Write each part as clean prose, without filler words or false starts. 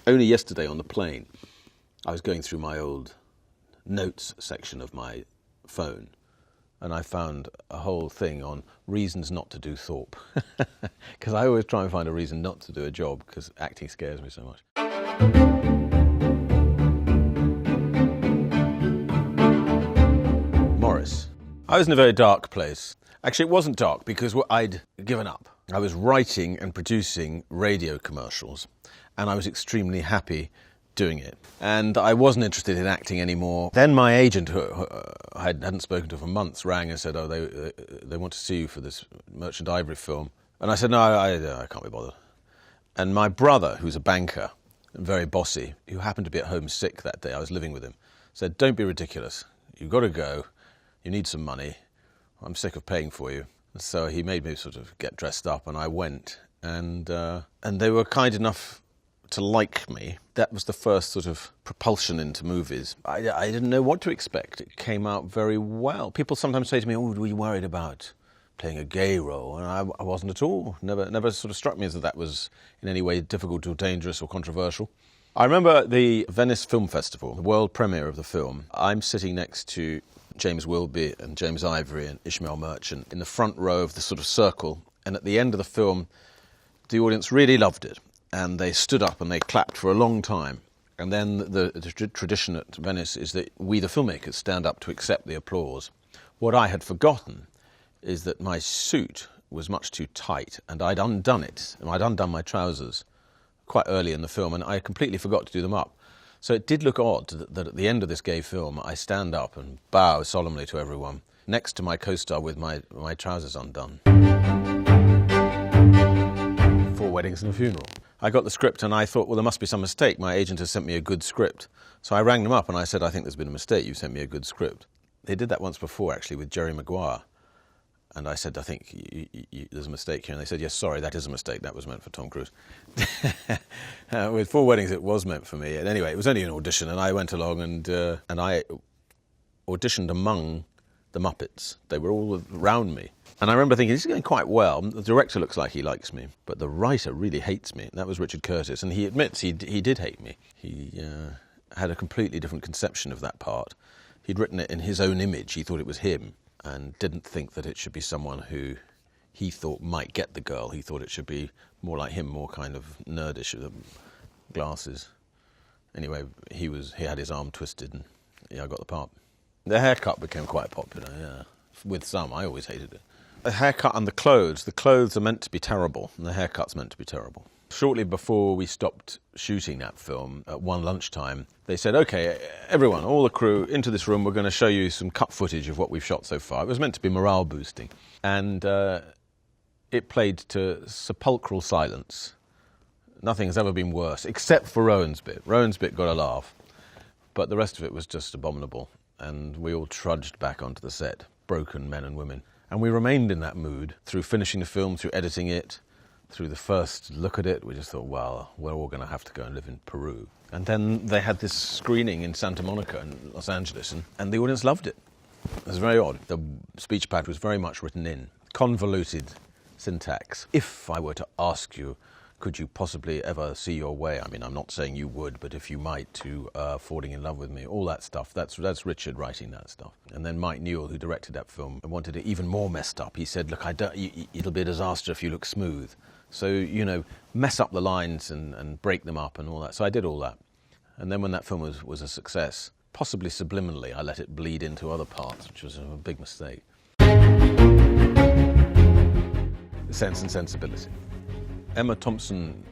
Only yesterday on the plane, I was going through my old notes section of my phone, and I found a whole thing on reasons not to do Thorpe. Because I always try and find a reason not to do a job, because acting scares me so much. Morris. I was in a very dark place. Actually, it wasn't dark because I'd given up. I was writing and producing radio commercials, and I was extremely happy doing it. And I wasn't interested in acting anymore. Then my agent, who I hadn't spoken to for months, rang and said, oh, they want to see you for this Merchant Ivory film. And I said, no, I can't be bothered. And my brother, who's a banker, and very bossy, who happened to be at home sick that day, I was living with him, said, don't be ridiculous. You've got to go. You need some money. I'm sick of paying for you. So he made me sort of get dressed up, and I went. And they were kind enough to like me. That was the first sort of propulsion into movies. I didn't know what to expect. It came out very well. People sometimes say to me, oh, were you worried about playing a gay role? And I wasn't at all. Never sort of struck me as that was in any way difficult or dangerous or controversial. I remember the Venice Film Festival, the world premiere of the film. I'm sitting next to James Wilby and James Ivory and Ishmael Merchant in the front row of the sort of circle. And at the end of the film, the audience really loved it. And they stood up and they clapped for a long time. And then the tradition at Venice is that we, the filmmakers, stand up to accept the applause. What I had forgotten is that my suit was much too tight, and I'd undone it. And I'd undone my trousers quite early in the film, and I completely forgot to do them up. So it did look odd that at the end of this gay film, I stand up and bow solemnly to everyone, next to my co-star with my trousers undone. 4 weddings and a funeral. I got the script and I thought, well, there must be some mistake. My agent has sent me a good script. So I rang them up and I said, I think there's been a mistake. You've sent me a good script. They did that once before, actually, with Jerry Maguire. And I said, I think there's a mistake here. And they said, yes, sorry, that is a mistake. That was meant for Tom Cruise. With 4 weddings, it was meant for me. And anyway, it was only an audition. And I went along and I auditioned among the Muppets. They were all around me. And I remember thinking, this is going quite well. The director looks like he likes me, but the writer really hates me. That was Richard Curtis, and he admits he did hate me. He had a completely different conception of that part. He'd written it in his own image. He thought it was him, and didn't think that it should be someone who he thought might get the girl. He thought it should be more like him, more kind of nerdish, with glasses. Anyway, he had his arm twisted, and yeah, I got the part. The haircut became quite popular, yeah. With some, I always hated it. The haircut and the clothes are meant to be terrible, and the haircut's meant to be terrible. Shortly before we stopped shooting that film, at one lunchtime, they said, OK, everyone, all the crew, into this room, we're going to show you some cut footage of what we've shot so far. It was meant to be morale boosting. And it played to sepulchral silence. Nothing has ever been worse, except for Rowan's bit. Rowan's bit got a laugh, but the rest of it was just abominable. And we all trudged back onto the set, broken men and women. And we remained in that mood through finishing the film, through editing it, through the first look at it. We just thought, well, we're all going to have to go and live in Peru. And then they had this screening in Santa Monica in Los Angeles, and the audience loved it. It was very odd. The speech pad was very much written in, convoluted syntax. If I were to ask you, could you possibly ever see your way? I mean, I'm not saying you would, but if you might, to falling in love with me, all that stuff. That's Richard writing that stuff. And then Mike Newell, who directed that film, wanted it even more messed up. He said, look, it'll be a disaster if you look smooth. So, you know, mess up the lines and break them up and all that. So I did all that. And then when that film was a success, possibly subliminally, I let it bleed into other parts, which was a big mistake. Sense and Sensibility. Emma Thompson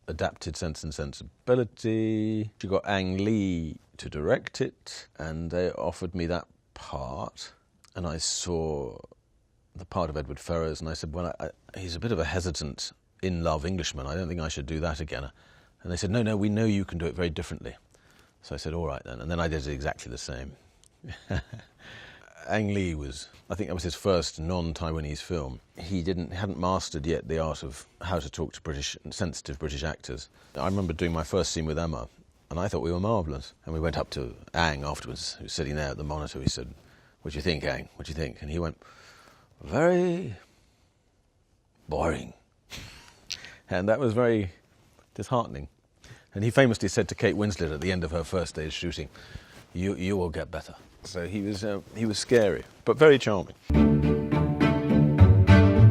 adapted Sense and Sensibility. She got Ang Lee to direct it, and they offered me that part. And I saw the part of Edward Ferrars, and I said, well, he's a bit of a hesitant, in-love Englishman. I don't think I should do that again. And they said, no, we know you can do it very differently. So I said, all right then. And then I did exactly the same. Ang Lee I think that was his first non-Taiwanese film. He hadn't mastered yet the art of how to talk to sensitive British actors. I remember doing my first scene with Emma, and I thought we were marvellous. And we went up to Ang afterwards, who was sitting there at the monitor. He said, what do you think, Ang? What do you think? And he went, very boring. And that was very disheartening. And he famously said to Kate Winslet at the end of her first day's shooting, you will get better. So he was scary, but very charming.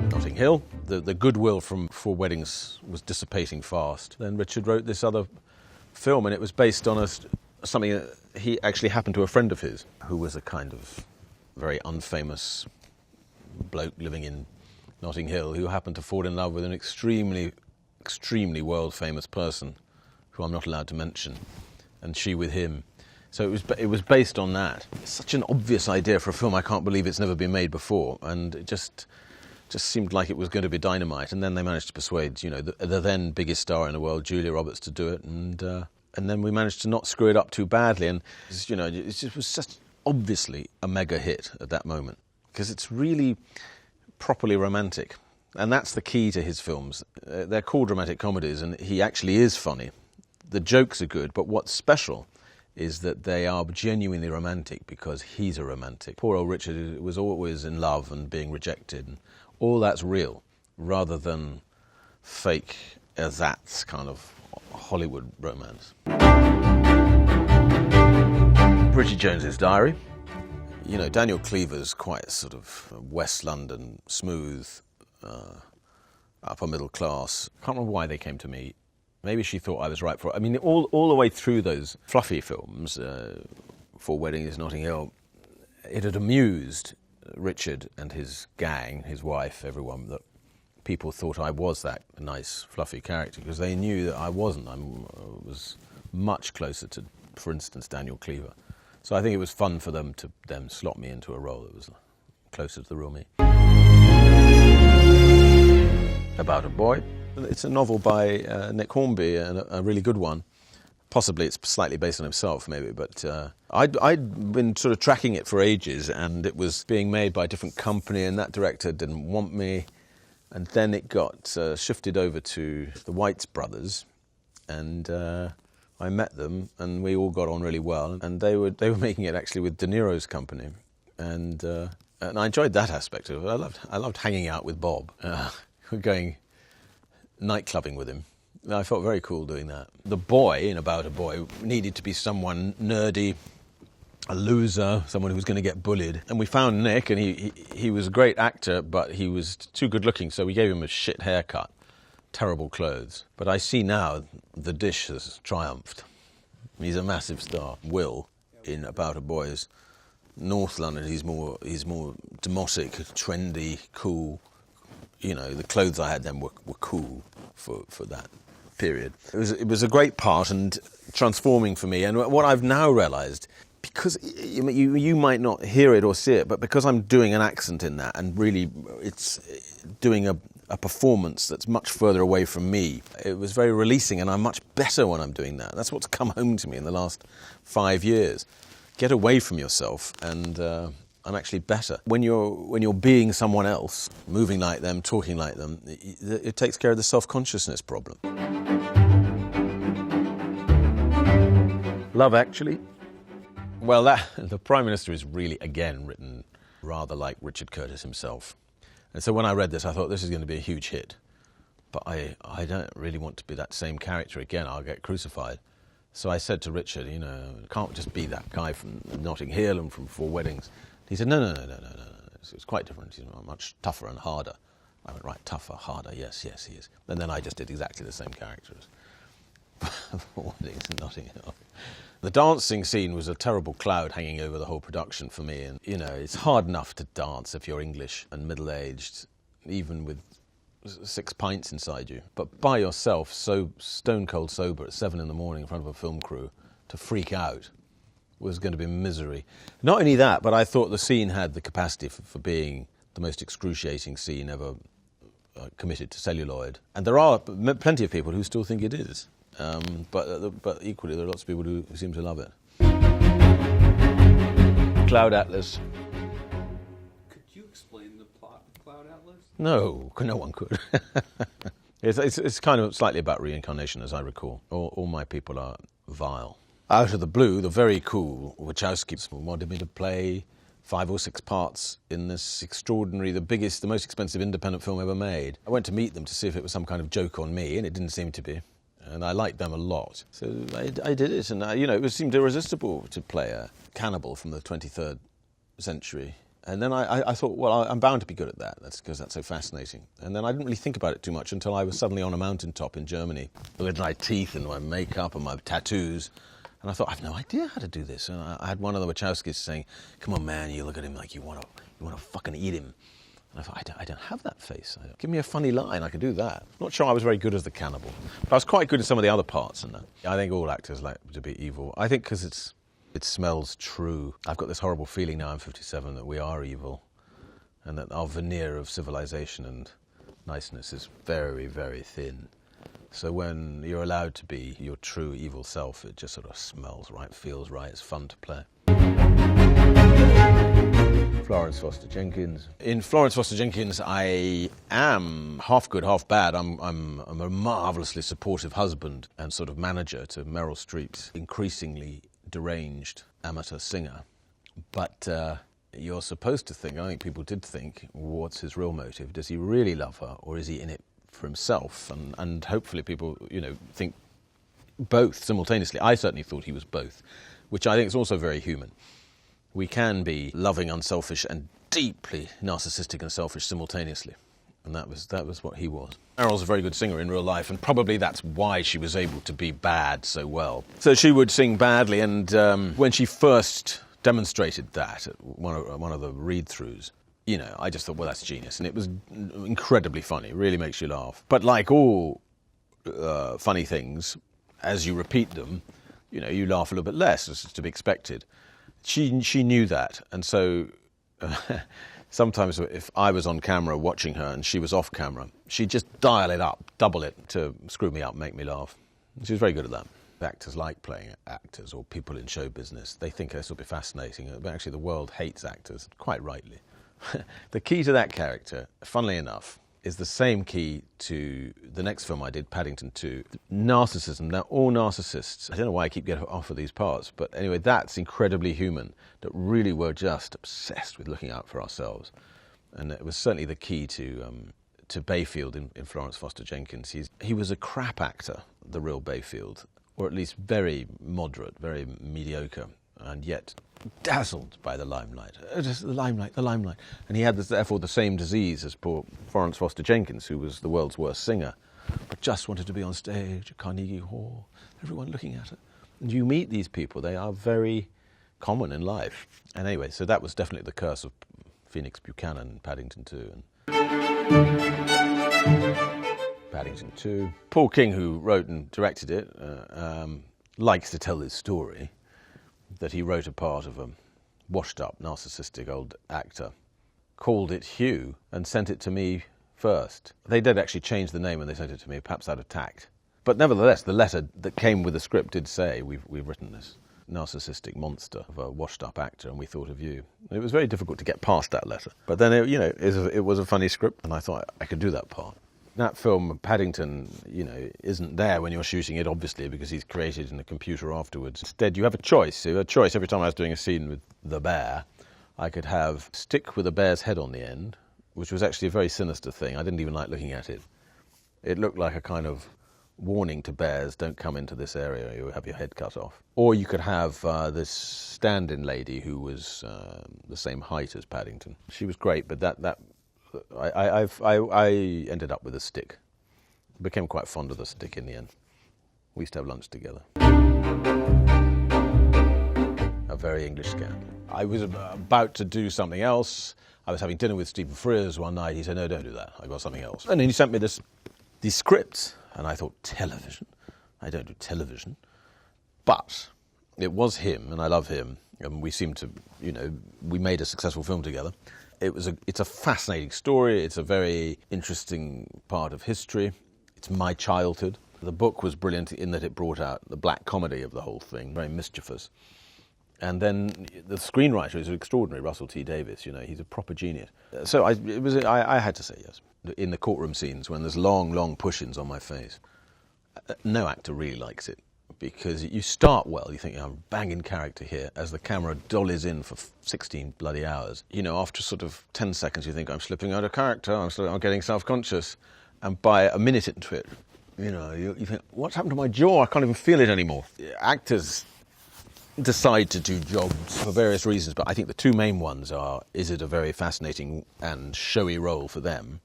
Notting Hill, the goodwill from Four Weddings was dissipating fast. Then Richard wrote this other film, and it was based on something that he actually happened to a friend of his, who was a kind of very unfamous bloke living in Notting Hill, who happened to fall in love with an extremely world-famous person, who I'm not allowed to mention, and she with him. So it was based on that. It's such an obvious idea for a film. I can't believe it's never been made before, and it just seemed like it was going to be dynamite. And then they managed to persuade, the then biggest star in the world, Julia Roberts, to do it, and then we managed to not screw it up too badly. And it was just obviously a mega hit at that moment, because it's really properly romantic, and that's the key to his films. They're called romantic comedies, and he actually is funny. The jokes are good, but what's special is that they are genuinely romantic because he's a romantic. Poor old Richard was always in love and being rejected, and all that's real, rather than fake ersatz kind of Hollywood romance. Bridget Jones's Diary. Daniel Cleaver's quite sort of West London, smooth, upper middle class. Can't remember why they came to me. Maybe she thought I was right for it. I mean, all the way through those fluffy films, Four Weddings, Notting Hill, it had amused Richard and his gang, his wife, everyone, that people thought I was that nice, fluffy character, because they knew that I wasn't. I was much closer to, for instance, Daniel Cleaver. So I think it was fun for them to then slot me into a role that was closer to the real me. About a Boy. It's a novel by Nick Hornby, and a really good one. Possibly it's slightly based on himself, maybe, but I'd been sort of tracking it for ages, and it was being made by a different company, and that director didn't want me. And then it got shifted over to the Whites brothers, and I met them, and we all got on really well. And they were making it actually with De Niro's company, and I enjoyed that aspect of it. I loved hanging out with Bob, going nightclubbing with him. I felt very cool doing that. The boy in About a Boy needed to be someone nerdy, a loser, someone who was going to get bullied. And we found Nick, and he was a great actor, but he was too good looking, so we gave him a shit haircut, terrible clothes. But I see now the dish has triumphed. He's a massive star. Will, in About a Boy, is North London. He's more demotic, trendy, cool. The clothes I had then were cool for that period. It was a great part and transforming for me. And what I've now realised, because you might not hear it or see it, but because I'm doing an accent in that, and really it's doing a performance that's much further away from me, it was very releasing, and I'm much better when I'm doing that. That's what's come home to me in the last 5 years. Get away from yourself, and I'm actually better. When you're being someone else, moving like them, talking like them, it takes care of the self-consciousness problem. Love Actually. Well, the Prime Minister is really, again, written rather like Richard Curtis himself. And so when I read this, I thought this is going to be a huge hit. But I don't really want to be that same character again. I'll get crucified. So I said to Richard, can't just be that guy from Notting Hill and from Four Weddings. He said, no. It's quite different. He's much tougher and harder. I went, right, tougher, harder, yes, he is. And then I just did exactly the same character as Four Weddings and Notting Hill. The dancing scene was a terrible cloud hanging over the whole production for me. And, it's hard enough to dance if you're English and middle-aged, even with 6 pints inside you. But by yourself, so stone-cold sober at 7 in the morning in front of a film crew, to freak out was going to be misery. Not only that, but I thought the scene had the capacity for being the most excruciating scene ever committed to celluloid. And there are plenty of people who still think it is. But equally, there are lots of people who seem to love it. Cloud Atlas. Could you explain the plot of Cloud Atlas? No one could. It's kind of slightly about reincarnation, as I recall. All my people are vile. Out of the blue, the very cool Wachowskis wanted me to play 5 or 6 parts in this extraordinary, the most expensive independent film ever made. I went to meet them to see if it was some kind of joke on me, and it didn't seem to be. and I liked them a lot. So I did it, and it seemed irresistible to play a cannibal from the 23rd century. And then I thought, well, I'm bound to be good at that. That's because that's so fascinating. And then I didn't really think about it too much until I was suddenly on a mountaintop in Germany with my teeth and my makeup and my tattoos. And I thought, I've no idea how to do this. And I had one of the Wachowskis saying, come on, man, you look at him like you want to fucking eat him. And I thought, I don't have that face. Give me a funny line, I could do that. Not sure I was very good as the cannibal. But I was quite good at some of the other parts in that. I think all actors like to be evil. I think because it smells true. I've got this horrible feeling now I'm 57 that we are evil and that our veneer of civilization and niceness is very, very thin. So when you're allowed to be your true evil self, it just sort of smells right, feels right, it's fun to play. Florence Foster Jenkins. In Florence Foster Jenkins, I am half good, half bad. I'm a marvellously supportive husband and sort of manager to Meryl Streep's increasingly deranged amateur singer. But you're supposed to think, I think people did think, what's his real motive? Does he really love her, or is he in it for himself? And hopefully people, think both simultaneously. I certainly thought he was both, which I think is also very human. We can be loving, unselfish, and deeply narcissistic and selfish simultaneously. And that was what he was. Meryl's a very good singer in real life, and probably that's why she was able to be bad so well. So she would sing badly, and when she first demonstrated that at one of the read-throughs, I just thought, well, that's genius. And it was incredibly funny. It really makes you laugh. But like all funny things, as you repeat them, you laugh a little bit less, as is to be expected. She knew that, and so sometimes if I was on camera watching her and she was off camera, she'd just dial it up, double it to screw me up, make me laugh. She was very good at that. Actors like playing actors, or people in show business. They think this will be fascinating, but actually the world hates actors, quite rightly. The key to that character, funnily enough, is the same key to the next film I did, Paddington 2. Narcissism. They're all narcissists. I don't know why I keep getting off of these parts, but anyway, that's incredibly human, that really were just obsessed with looking out for ourselves. And it was certainly the key to Bayfield in Florence Foster Jenkins. He was a crap actor, the real Bayfield, or at least very moderate, very mediocre, and yet dazzled by the limelight. Just the limelight. And he had, therefore, the same disease as poor Florence Foster Jenkins, who was the world's worst singer, but just wanted to be on stage at Carnegie Hall, everyone looking at her. And you meet these people, they are very common in life. And anyway, so that was definitely the curse of Phoenix Buchanan in Paddington 2. Paddington 2. Paul King, who wrote and directed it, likes to tell this story, that he wrote a part of a washed-up, narcissistic old actor, called it Hugh, and sent it to me first. They did actually change the name when they sent it to me, perhaps out of tact. But nevertheless, the letter that came with the script did say, we've written this narcissistic monster of a washed-up actor, and we thought of you. It was very difficult to get past that letter. But then, it was a funny script, and I thought I could do that part. That film, Paddington, isn't there when you're shooting it, obviously, because he's created in a computer afterwards. Instead, you have a choice. You have a choice every time I was doing a scene with the bear. I could have stick with a bear's head on the end, which was actually a very sinister thing. I didn't even like looking at it. It looked like a kind of warning to bears, don't come into this area, you'll have your head cut off. Or you could have this stand-in lady who was the same height as Paddington. She was great, but I ended up with a stick. Became quite fond of the stick in the end. We used to have lunch together. A very English scandal. I was about to do something else. I was having dinner with Stephen Frears one night. He said, no, don't do that. I've got something else. And then he sent me these scripts. And I thought, television? I don't do television. But it was him, and I love him. And we seemed to, we made a successful film together. It's a fascinating story. It's a very interesting part of history. It's my childhood. The book was brilliant in that it brought out the black comedy of the whole thing, very mischievous. And then the screenwriter is extraordinary, Russell T Davies. He's a proper genius. So I had to say yes. In the courtroom scenes, when there's long push-ins on my face, no actor really likes it. Because you start well, you think, I'm a banging character here, as the camera dollies in for 16 bloody hours. After sort of 10 seconds, you think, I'm slipping out of character, I'm getting self-conscious. And by a minute into it, You know, you think, what's happened to my jaw? I can't even feel it anymore. Actors decide to do jobs for various reasons, but I think the two main ones are, is it a very fascinating and showy role for them?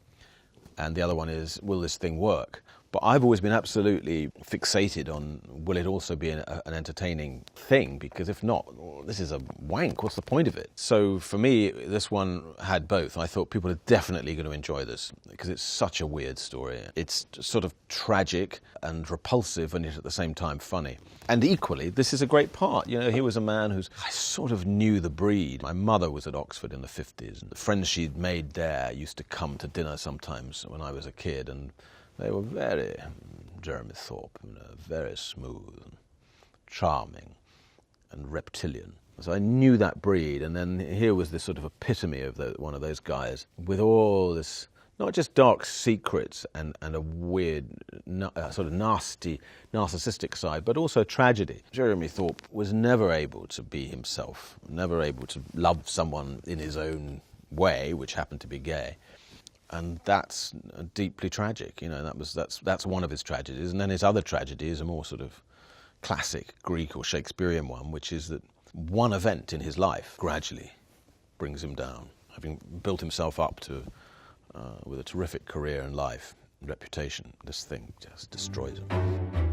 And the other one is, will this thing work? But I've always been absolutely fixated on, will it also be an entertaining thing? Because if not, well, this is a wank. What's the point of it? So for me, this one had both. I thought people are definitely going to enjoy this because it's such a weird story. It's sort of tragic and repulsive and yet at the same time funny. And equally, this is a great part. You know, he was a man I sort of knew the breed. My mother was at Oxford in the 50s, and the friends she'd made there used to come to dinner sometimes when I was a kid, and they were very Jeremy Thorpe, you know, very smooth and charming and reptilian. So I knew that breed, and then here was this sort of epitome of one of those guys with all this, not just dark secrets and a weird, sort of nasty, narcissistic side, but also tragedy. Jeremy Thorpe was never able to be himself, never able to love someone in his own way, which happened to be gay. And that's deeply tragic, you know. That's one of his tragedies, and then his other tragedy is a more sort of classic Greek or Shakespearean one, which is that one event in his life gradually brings him down, having built himself up to with a terrific career and life and reputation. This thing just destroys him.